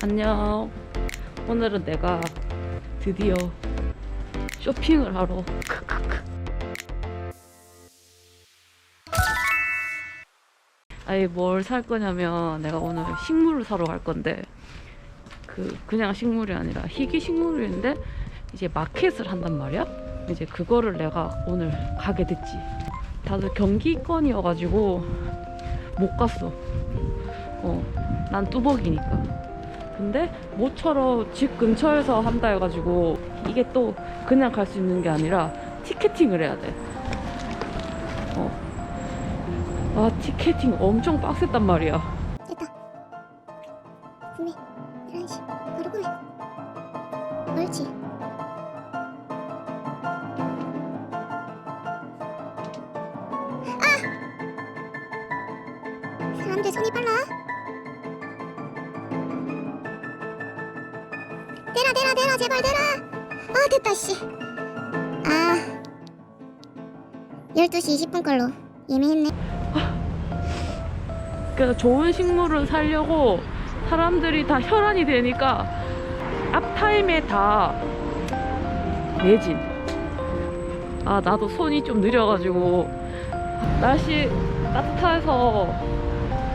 안녕. 오늘은 내가 드디어 쇼핑을 하러 아니 뭘 살 거냐면 내가 오늘 식물을 사러 갈 건데 그냥 식물이 아니라 희귀 식물인데 이제 마켓을 한단 말이야. 이제 그거를 내가 오늘 가게 됐지. 다들 경기권이어가지고 못 갔어. 난 뚜벅이니까. 근데 모처럼 집 근처에서 한다 해가지고 이게 또 그냥 갈 수 있는 게 아니라 티켓팅을 해야 돼. 티켓팅 엄청 빡셌단 말이야. 됐다. 구매 11시 바로 구매. 옳지. 사람들 손이 빨라. 대라 제발 대라. 됐다 씨. 12시 20분 걸로 예매했네. 그래서 좋은 식물을 사려고 사람들이 다 혈안이 되니까 앞타임에 다 매진. 나도 손이 좀 느려가지고 날씨 따뜻해서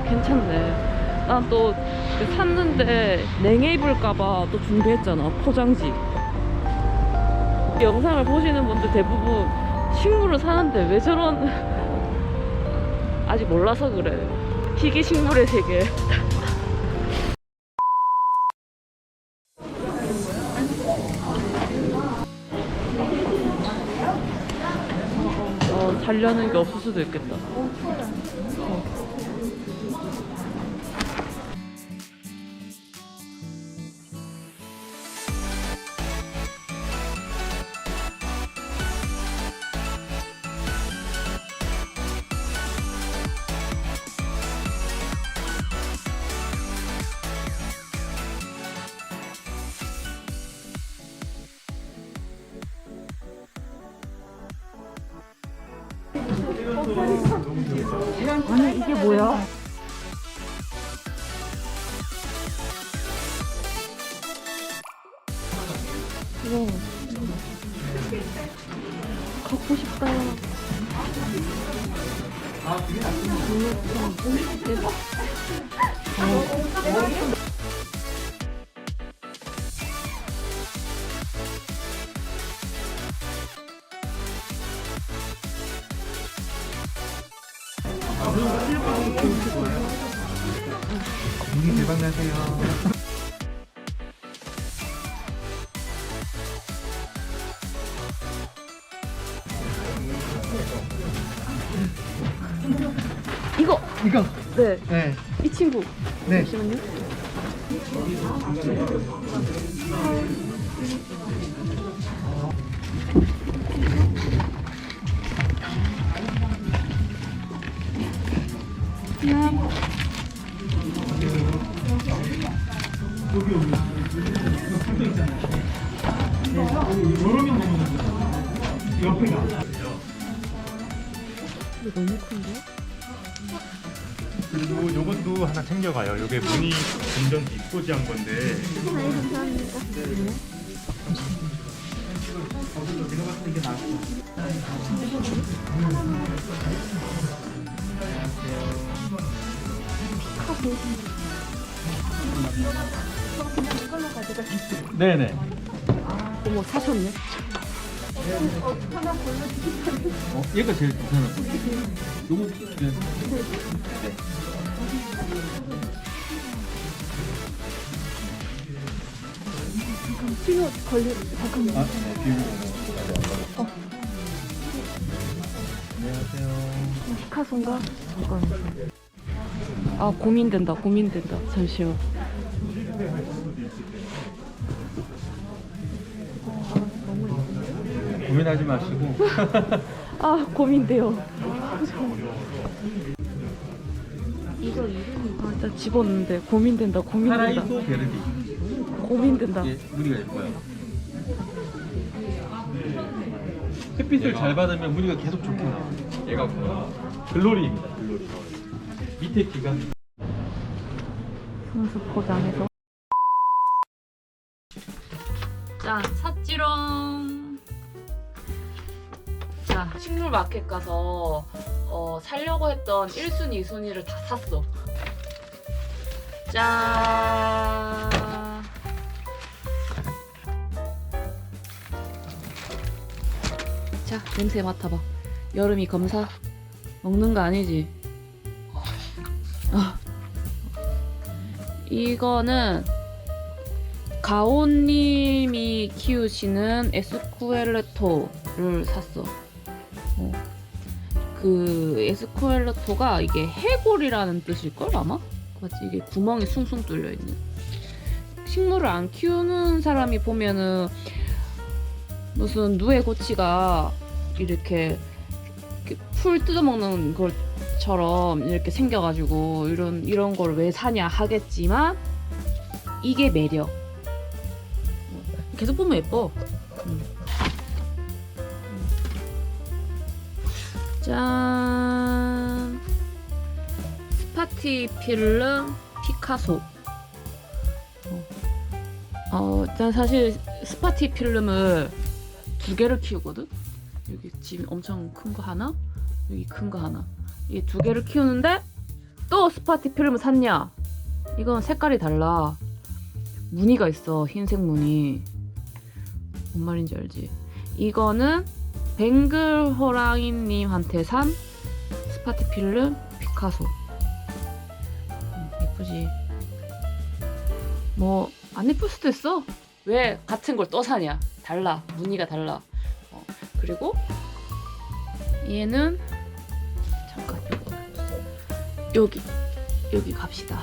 괜찮네. 난 또 샀는데 냉해 입을까봐 또 준비했잖아. 포장지. 영상을 보시는 분들 대부분 식물을 사는데 왜 저런 아직 몰라서 그래. 희귀 식물의 세계. 살려는 게 없을 수도 있겠다. 아니 이게 뭐야? 이거 갖고 싶다. 분위 대박 나세요. 이거. 네. 네. 이 친구. 네. 잠시만요. 여러 명 넘는 옆에가. 이거 너무 큰데? 그리고 요것도 하나 챙겨가요. 요게 무늬 금전지 입고지한 건데. 감사합니다. 네네. 어머 사셨네? 얘가 제일 괜찮아. 요거 네. 신호 걸려. 잠깐만. 네, 비밀. 안녕하세요. 피카소인가? 잠깐. 고민된다. 잠시만. 고민하지 마시고. 고민돼요. 이거 이름이 일단 집었는데 고민된다. 파라이소 베르디. 고민된다. 예, 무늬가 예뻐요. 햇빛을 잘 받으면 무늬가 계속 좋게 나와요. 얘가 글로리입니다. 글로리. 밑에 귀가 손수 포장해서 짠 샀지롱. 자 식물 마켓 가서 살려고 했던 1순위 2순위를 다 샀어. 짠. 자 냄새 맡아봐. 여름이 검사 먹는 거 아니지? 이거는 가온님이 키우시는 에스쿠엘레토를 샀어. 그 에스쿠엘레토가 이게 해골이라는 뜻일걸 아마? 맞지? 이게 구멍이 숭숭 뚫려 있는. 식물을 안 키우는 사람이 보면은 무슨 누에고치가 이렇게 풀 뜯어먹는 것처럼 이렇게 생겨가지고 이런 걸 왜 사냐 하겠지만 이게 매력. 계속 보면 예뻐. 짠. 스파티필름 피카소. 난 사실 스파티필름을 2개를 키우거든. 여기 지금 엄청 큰 거 하나, 여기 큰 거 하나. 이 2개를 키우는데 또 스파티필름을 샀냐? 이건 색깔이 달라. 무늬가 있어. 흰색 무늬. 뭔 말인지 알지? 이거는 벵글 호랑이님한테 산 스파티필름 피카소. 예쁘지? 뭐 안 예쁠 수도 있어. 왜 같은 걸 또 사냐? 달라. 무늬가 달라. 그리고 얘는 잠깐 여기 갑시다.